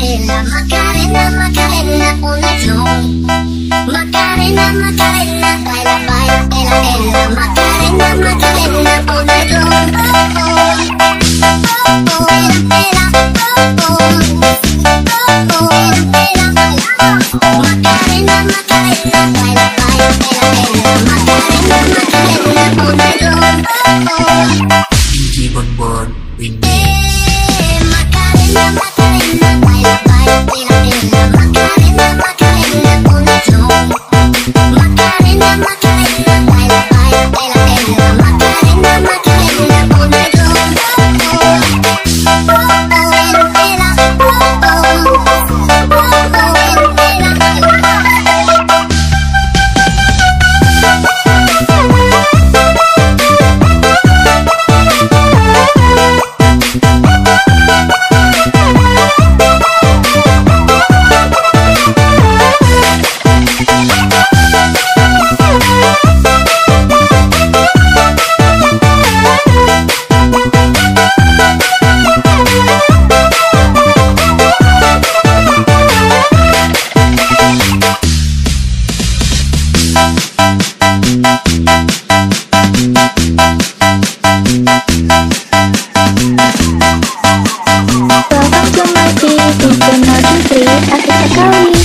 ella, Macarena, Macarena, una flor. Macarena, Macarena, baila, baila, ella, Macarena, Macarena, una flor. Macarena, Macarena, baila, baila, ella, Macarena, Macarena, una flor. DJ Bonbon, Windy. Macarena, Macarena, baila, baila, ella, Macarena, Macarena, una flor. Macarena, Macarena, baila, baila, ella, Macarena, Macarena, una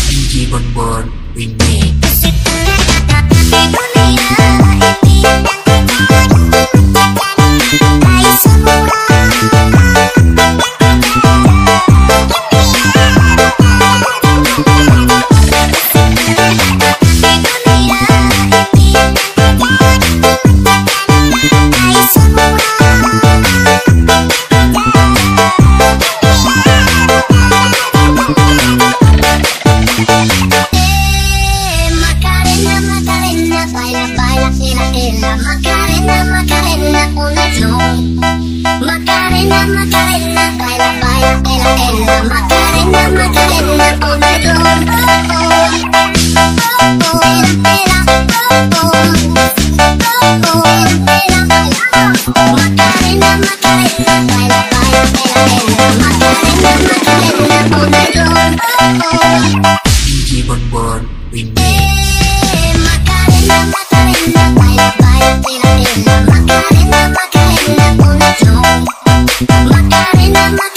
DJ Bonbon, Windy. Macarena, Macarena, una flor. Macarena, Macarena, baila, baila, ella, Macarena, Macarena, una flor. Macarena, Macarena, baila, baila, ella, Macarena, Macarena, una flor. DJ Bonbon, Windy. Macarena, Macarena, baila, baila, ella, Macarena, Macarena, una flor. Macarena, Macarena.